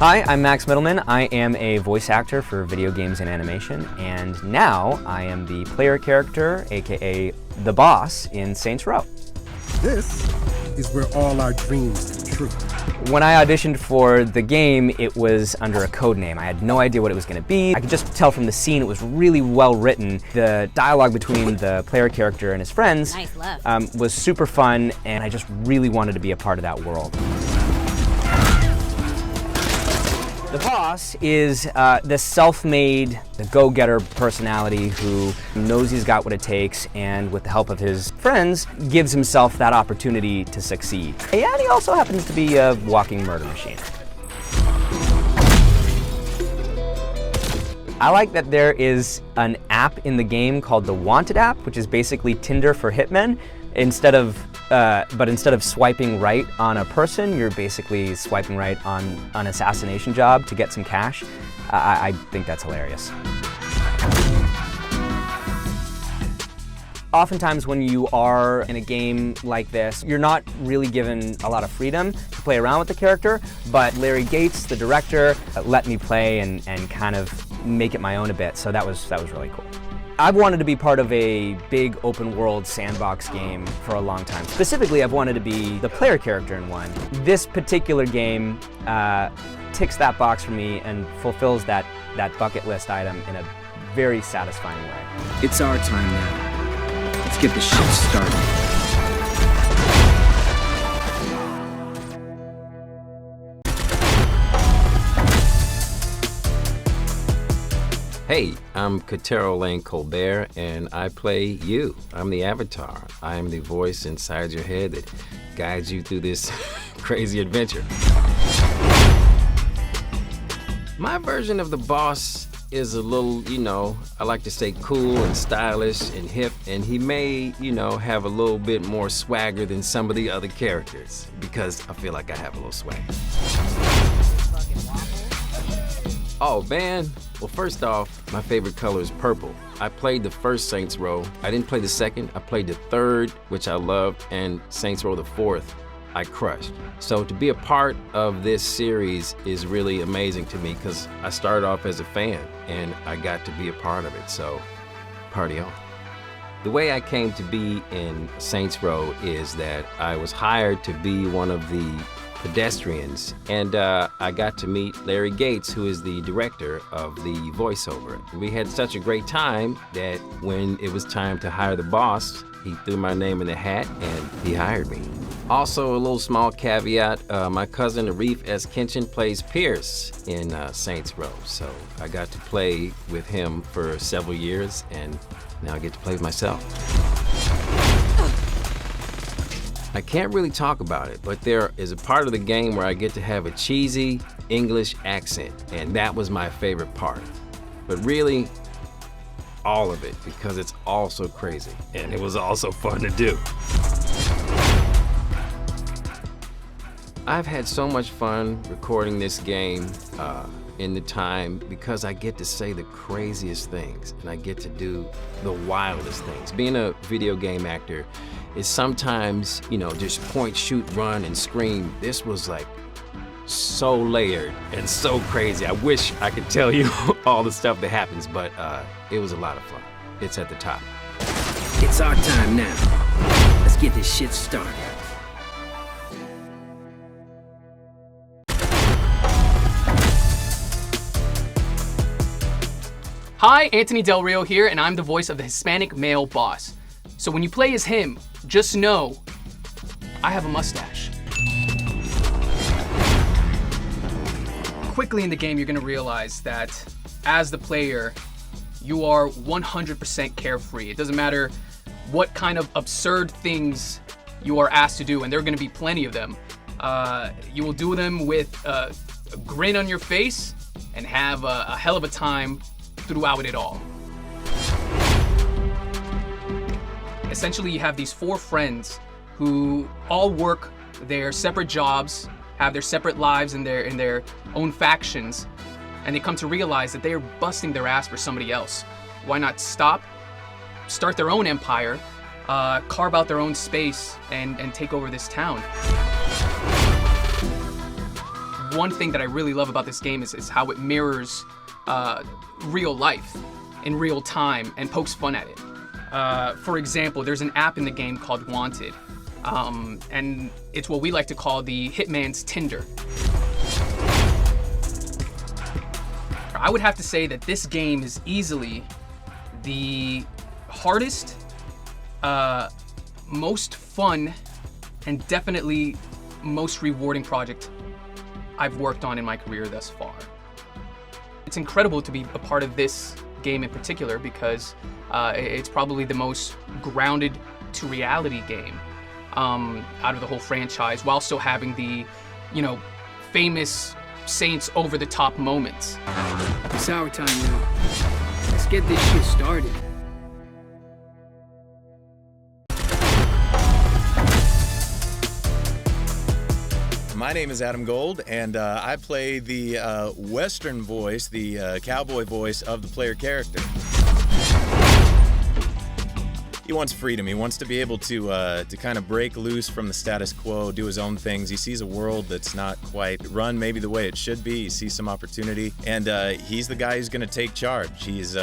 Hi, I'm Max Middleman. I am a voice actor for video games and animation, and now I am the player character, aka the boss, in Saints Row. This is where all our dreams come true. When I auditioned for the game, it was under a code name. I had no idea what it was going to be. I could just tell from the scene it was really well written. The dialogue between the player character and his friends was super fun, and I just really wanted to be a part of that world. The boss is the self-made, the go-getter personality who knows he's got what it takes and with the help of his friends gives himself that opportunity to succeed. And he also happens to be a walking murder machine. I like that there is an app in the game called the Wanted app, which is basically Tinder for hitmen. Instead of swiping right on a person, you're basically swiping right on an assassination job to get some cash. I think that's hilarious. Oftentimes when you are in a game like this, you're not really given a lot of freedom to play around with the character, but Larry Gates, the director, let me play and kind of make it my own a bit, so that was really cool. I've wanted to be part of a big open world sandbox game for a long time. Specifically, I've wanted to be the player character in one. This particular game ticks that box for me and fulfills that bucket list item in a very satisfying way. It's our time now. Let's get the shit started. Hey, I'm Katero Lane Colbert, and I play you. I'm the avatar. I am the voice inside your head that guides you through this crazy adventure. My version of the boss is a little, I like to say cool and stylish and hip, and he may, have a little bit more swagger than some of the other characters, because I feel like I have a little swag. Oh, man. Well, first off, my favorite color is purple. I played the first Saints Row. I didn't play the second. I played the third, which I loved, and Saints Row the fourth, I crushed. So to be a part of this series is really amazing to me because I started off as a fan and I got to be a part of it, so party on. The way I came to be in Saints Row is that I was hired to be one of the pedestrians, and I got to meet Larry Gates, who is the director of the voiceover. We had such a great time that when it was time to hire the boss, he threw my name in the hat and he hired me. Also, a little small caveat, my cousin Arif S. Kinchin plays Pierce in Saints Row, so I got to play with him for several years, and now I get to play with myself. I can't really talk about it, but there is a part of the game where I get to have a cheesy English accent, and that was my favorite part. But really, all of it, because it's all so crazy, and it was also fun to do. I've had so much fun recording this game in the time because I get to say the craziest things, and I get to do the wildest things. Being a video game actor is sometimes, just point, shoot, run, and scream. This was like so layered and so crazy. I wish I could tell you all the stuff that happens, but it was a lot of fun. It's at the top. It's our time now. Let's get this shit started. Hi, Anthony Del Rio here, and I'm the voice of the Hispanic male boss. So when you play as him, just know, I have a mustache. Quickly in the game, you're gonna realize that as the player, you are 100% carefree. It doesn't matter what kind of absurd things you are asked to do, and there are gonna be plenty of them. You will do them with a grin on your face and have a hell of a time throughout it all. Essentially, you have these 4 friends who all work their separate jobs, have their separate lives in their own factions, and they come to realize that they are busting their ass for somebody else. Why not stop, start their own empire, carve out their own space, and take over this town? one thing that I really love about this game is how it mirrors real life in real time and pokes fun at it. For example, there's an app in the game called Wanted, and it's what we like to call the Hitman's Tinder. I would have to say that this game is easily the hardest, most fun, and definitely most rewarding project I've worked on in my career thus far. It's incredible to be a part of this game in particular because it's probably the most grounded to reality game out of the whole franchise, while still having the, famous Saints over-the-top moments. It's our time now. Let's get this shit started. My name is Adam Gold, and I play the Western voice, the cowboy voice of the player character. He wants freedom. He wants to be able to kind of break loose from the status quo, do his own things. He sees a world that's not quite run maybe the way it should be. He sees some opportunity, and he's the guy who's going to take charge. He is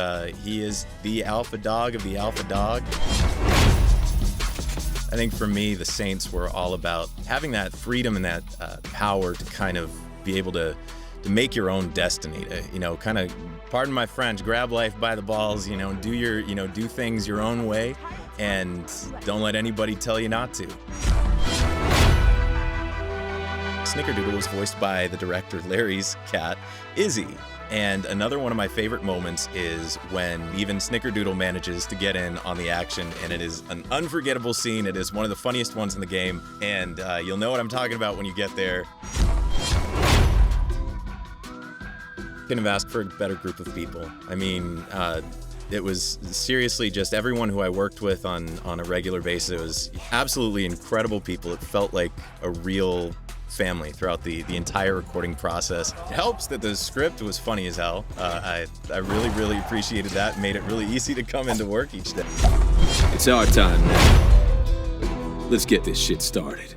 the alpha dog of the alpha dog. I think for me, the Saints were all about having that freedom and that power to kind of be able to make your own destiny, to, kind of, pardon my French, grab life by the balls, do things your own way, and don't let anybody tell you not to. Snickerdoodle was voiced by the director Larry's cat, Izzy. And another one of my favorite moments is when even Snickerdoodle manages to get in on the action, and it is an unforgettable scene. It is one of the funniest ones in the game, and you'll know what I'm talking about when you get there. Couldn't have asked for a better group of people. I mean, it was seriously just everyone who I worked with on a regular basis. It was absolutely incredible people. It felt like a real family throughout the entire recording process. It helps that the script was funny as hell. I really, really appreciated that. Made it really easy to come into work each day. It's our time now. Let's get this shit started.